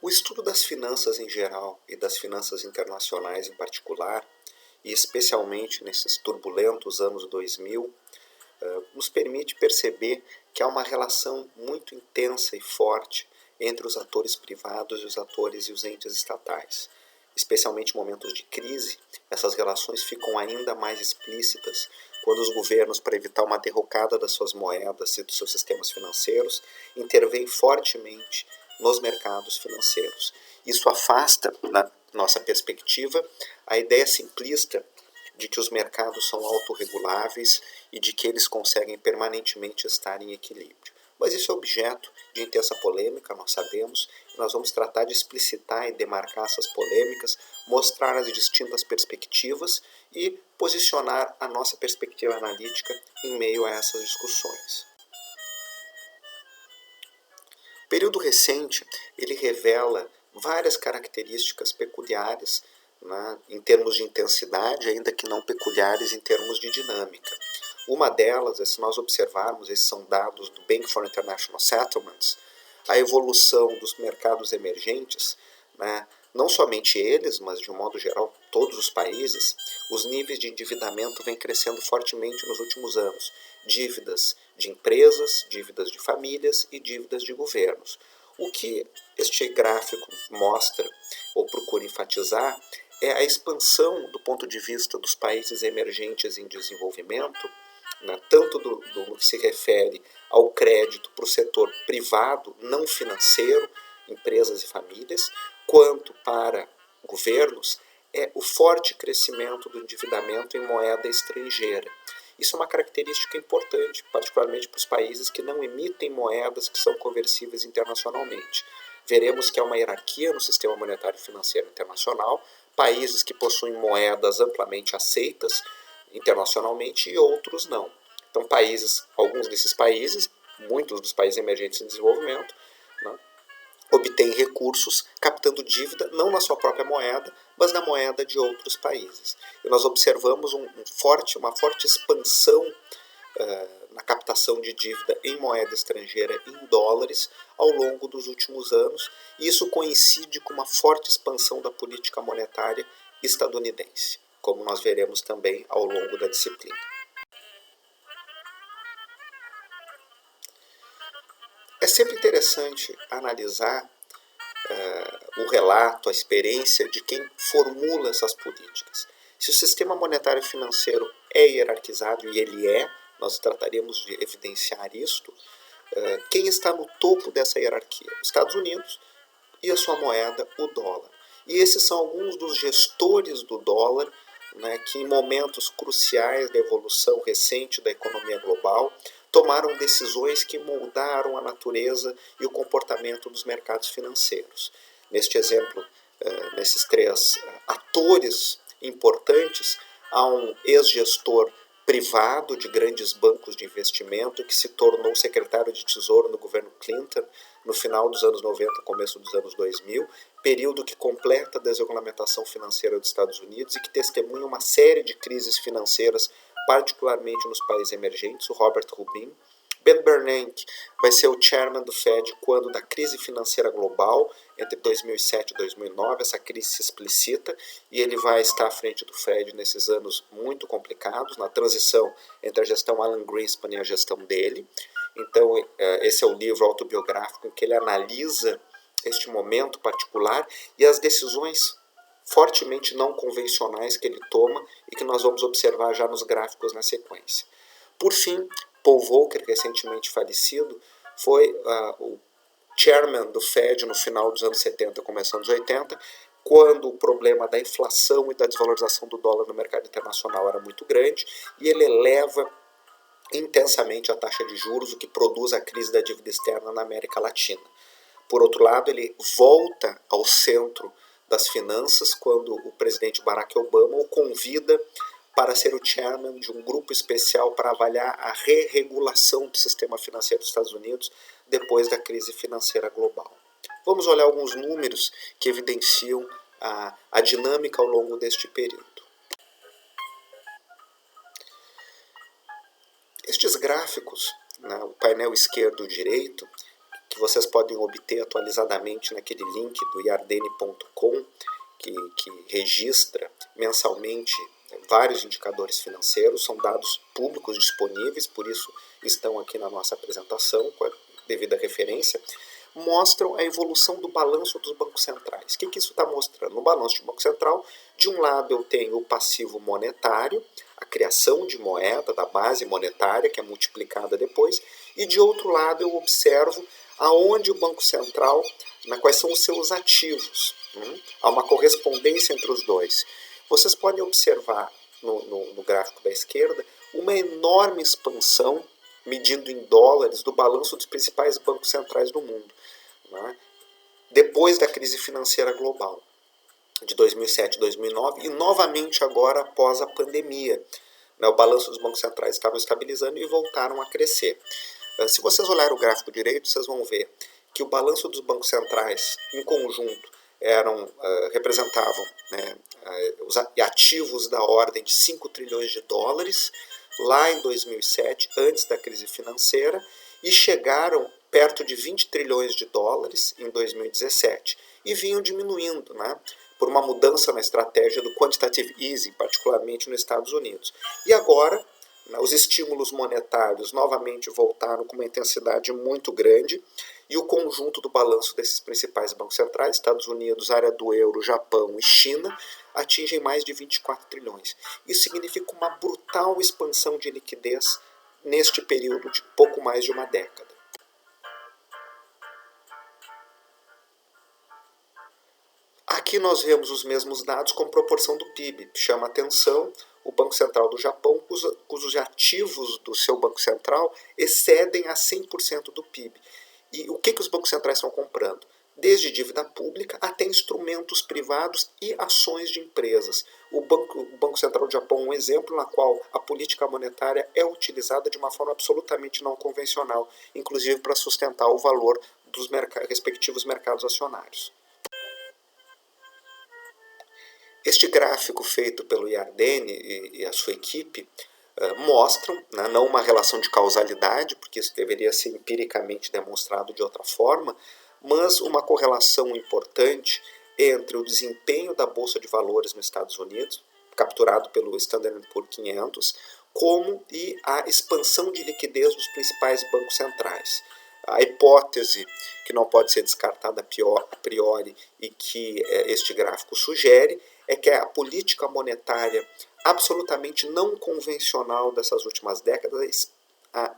O estudo das finanças em geral e das finanças internacionais em particular, e especialmente nesses turbulentos anos 2000, nos permite perceber que há uma relação muito intensa e forte entre os atores privados e os atores e os entes estatais. Especialmente em momentos de crise, essas relações ficam ainda mais explícitas quando os governos, para evitar uma derrocada das suas moedas e dos seus sistemas financeiros, intervêm fortemente nos mercados financeiros. Isso afasta, na nossa perspectiva, a ideia simplista de que os mercados são autorreguláveis e de que eles conseguem permanentemente estar em equilíbrio. Mas isso é objeto de intensa polêmica, nós sabemos, e nós vamos tratar de explicitar e demarcar essas polêmicas, mostrar as distintas perspectivas e posicionar a nossa perspectiva analítica em meio a essas discussões. O período recente, ele revela várias características peculiares, né, em termos de intensidade, ainda que não peculiares em termos de dinâmica. Uma delas é, se nós observarmos, esses são dados do Bank for International Settlements, a evolução dos mercados emergentes, né, não somente eles, mas de um modo geral todos os países, os níveis de endividamento vêm crescendo fortemente nos últimos anos. Dívidas de empresas, dívidas de famílias e dívidas de governos. O que este gráfico mostra ou procura enfatizar é a expansão do ponto de vista dos países emergentes em desenvolvimento, né, tanto do que se refere ao crédito para o setor privado, não financeiro, empresas e famílias, quanto para governos, é o forte crescimento do endividamento em moeda estrangeira. Isso é uma característica importante, particularmente para os países que não emitem moedas que são conversíveis internacionalmente. Veremos que há uma hierarquia no sistema monetário e financeiro internacional, países que possuem moedas amplamente aceitas internacionalmente e outros não. Então, alguns desses países, muitos dos países emergentes em desenvolvimento, né, obtêm recursos captando dívida não na sua própria moeda, mas na moeda de outros países. E nós observamos uma forte expansão na captação de dívida em moeda estrangeira em dólares ao longo dos últimos anos, e isso coincide com uma forte expansão da política monetária estadunidense, como nós veremos também ao longo da disciplina. É sempre interessante analisar o relato, a experiência de quem formula essas políticas. Se o sistema monetário e financeiro é hierarquizado, e ele é, nós trataremos de evidenciar isto, quem está no topo dessa hierarquia? Os Estados Unidos e a sua moeda, o dólar. E esses são alguns dos gestores do dólar, né, que em momentos cruciais da evolução recente da economia global tomaram decisões que moldaram a natureza e o comportamento dos mercados financeiros. Neste exemplo, nesses três atores importantes, há um ex-gestor privado de grandes bancos de investimento que se tornou secretário de Tesouro no governo Clinton no final dos anos 90, começo dos anos 2000, período que completa a desregulamentação financeira dos Estados Unidos e que testemunha uma série de crises financeiras, particularmente nos países emergentes, o Robert Rubin. Ben Bernanke vai ser o chairman do Fed quando da crise financeira global, entre 2007 e 2009, essa crise se explicita, e ele vai estar à frente do Fed nesses anos muito complicados, na transição entre a gestão Alan Greenspan e a gestão dele. Então, esse é o livro autobiográfico em que ele analisa este momento particular e as decisões fortemente não convencionais que ele toma e que nós vamos observar já nos gráficos na sequência. Por fim, Paul Volcker, recentemente falecido, foi o chairman do Fed no final dos anos 70, começando dos 80, quando o problema da inflação e da desvalorização do dólar no mercado internacional era muito grande, e ele eleva intensamente a taxa de juros, o que produz a crise da dívida externa na América Latina. Por outro lado, ele volta ao centro das finanças quando o presidente Barack Obama o convida para ser o chairman de um grupo especial para avaliar a re-regulação do sistema financeiro dos Estados Unidos depois da crise financeira global. Vamos olhar alguns números que evidenciam a dinâmica ao longo deste período. Estes gráficos, o painel esquerdo e direito, que vocês podem obter atualizadamente naquele link do iardene.com, que registra mensalmente vários indicadores financeiros, são dados públicos disponíveis, por isso estão aqui na nossa apresentação, com a devida referência, mostram a evolução do balanço dos bancos centrais. O que isso está mostrando? No balanço de Banco Central, de um lado eu tenho o passivo monetário, a criação de moeda, da base monetária, que é multiplicada depois, e de outro lado eu observo aonde o Banco Central, quais são os seus ativos. Há uma correspondência entre os dois. Vocês podem observar no gráfico da esquerda uma enorme expansão, medindo em dólares, do balanço dos principais bancos centrais do mundo, depois da crise financeira global de 2007 e 2009 e novamente agora após a pandemia. O balanço dos bancos centrais estava estabilizando e voltaram a crescer. Se vocês olharem o gráfico direito, vocês vão ver que o balanço dos bancos centrais em conjunto representavam os ativos da ordem de 5 trilhões de dólares lá em 2007, antes da crise financeira, e chegaram perto de 20 trilhões de dólares em 2017 e vinham diminuindo, por uma mudança na estratégia do quantitative easing, particularmente nos Estados Unidos. E agora, os estímulos monetários novamente voltaram com uma intensidade muito grande e o conjunto do balanço desses principais bancos centrais, Estados Unidos, área do euro, Japão e China, atingem mais de 24 trilhões. Isso significa uma brutal expansão de liquidez neste período de pouco mais de uma década. Aqui nós vemos os mesmos dados com proporção do PIB. Chama atenção o Banco Central do Japão, cujos ativos do seu Banco Central excedem a 100% do PIB. E o que os bancos centrais estão comprando? Desde dívida pública até instrumentos privados e ações de empresas. O Banco Central do Japão é um exemplo na qual a política monetária é utilizada de uma forma absolutamente não convencional, inclusive para sustentar o valor dos respectivos mercados acionários. Este gráfico feito pelo Iardene e a sua equipe mostram, não uma relação de causalidade, porque isso deveria ser empiricamente demonstrado de outra forma, mas uma correlação importante entre o desempenho da Bolsa de Valores nos Estados Unidos, capturado pelo Standard & Poor's 500, como e a expansão de liquidez dos principais bancos centrais. A hipótese que não pode ser descartada a priori e que este gráfico sugere é que a política monetária absolutamente não convencional dessas últimas décadas, a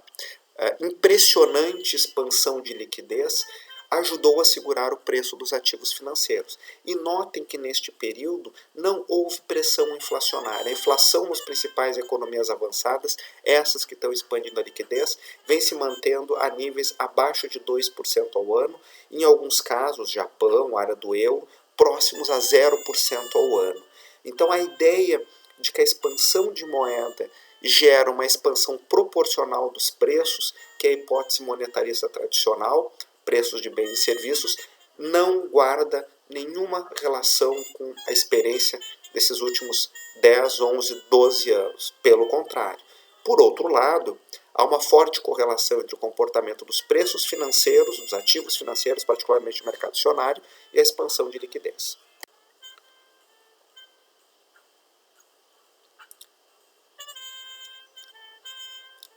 impressionante expansão de liquidez, ajudou a segurar o preço dos ativos financeiros. E notem que neste período não houve pressão inflacionária. A inflação nas principais economias avançadas, essas que estão expandindo a liquidez, vem se mantendo a níveis abaixo de 2% ao ano, em alguns casos, Japão, área do euro, próximos a 0% ao ano. Então a ideia de que a expansão de moeda gera uma expansão proporcional dos preços, que é a hipótese monetarista tradicional, preços de bens e serviços, não guarda nenhuma relação com a experiência desses últimos 10, 11, 12 anos. Pelo contrário. Por outro lado, há uma forte correlação entre o comportamento dos preços financeiros, dos ativos financeiros, particularmente no mercado acionário, e a expansão de liquidez.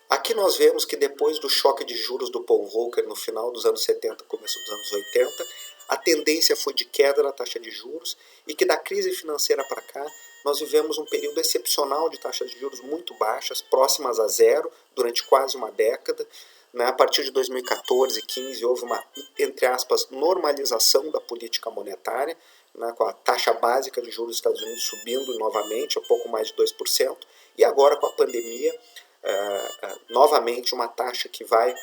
Aqui nós vemos que depois do choque de juros do Paul Volcker no final dos anos 70, começo dos anos 80, a tendência foi de queda da taxa de juros e que da crise financeira para cá nós vivemos um período excepcional de taxas de juros muito baixas, próximas a zero, durante quase uma década. A partir de 2014 e 2015 houve uma, entre aspas, normalização da política monetária, com a taxa básica de juros dos Estados Unidos subindo novamente a pouco mais de 2%, e agora com a pandemia, novamente uma taxa que vai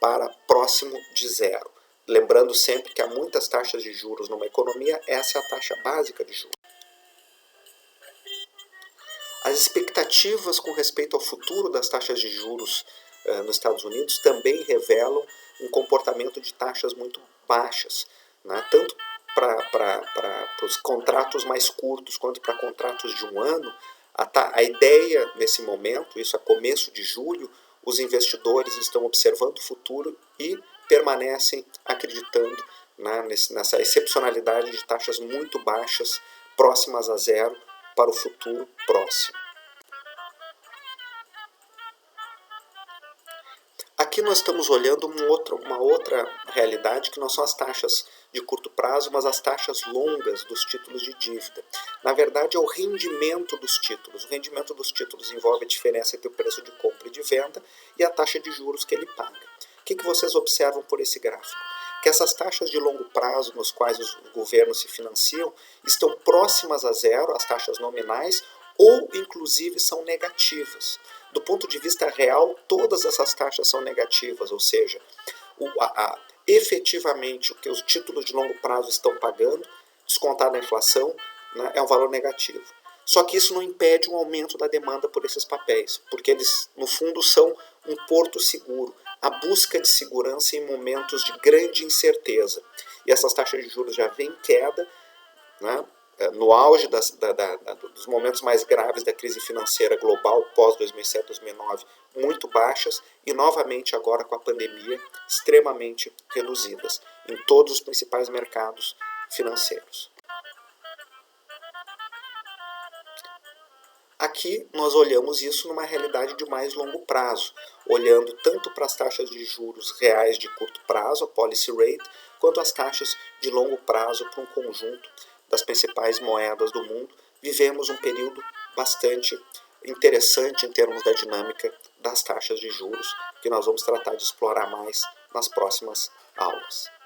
para próximo de zero. Lembrando sempre que há muitas taxas de juros numa economia, essa é a taxa básica de juros. As expectativas com respeito ao futuro das taxas de juros nos Estados Unidos também revelam um comportamento de taxas muito baixas, tanto para os contratos mais curtos quanto para contratos de um ano. A ideia nesse momento, isso é começo de julho, os investidores estão observando o futuro e permanecem acreditando, né, nessa excepcionalidade de taxas muito baixas, próximas a zero, para o futuro próximo. Aqui nós estamos olhando uma outra realidade, que não são as taxas de curto prazo, mas as taxas longas dos títulos de dívida. Na verdade, é o rendimento dos títulos. O rendimento dos títulos envolve a diferença entre o preço de compra e de venda e a taxa de juros que ele paga. O que vocês observam por esse gráfico? Que essas taxas de longo prazo, nos quais os governos se financiam, estão próximas a zero, as taxas nominais, ou inclusive são negativas. Do ponto de vista real, todas essas taxas são negativas, ou seja, efetivamente o que os títulos de longo prazo estão pagando, descontado a inflação, né, é um valor negativo. Só que isso não impede um aumento da demanda por esses papéis, porque eles, no fundo, são um porto seguro, a busca de segurança em momentos de grande incerteza. E essas taxas de juros já vêm em queda, né, no auge dos momentos mais graves da crise financeira global, pós-2007, 2009, muito baixas, e novamente agora com a pandemia, extremamente reduzidas em todos os principais mercados financeiros. Aqui nós olhamos isso numa realidade de mais longo prazo, olhando tanto para as taxas de juros reais de curto prazo, a policy rate, quanto as taxas de longo prazo para um conjunto das principais moedas do mundo. Vivemos um período bastante interessante em termos da dinâmica das taxas de juros, que nós vamos tratar de explorar mais nas próximas aulas.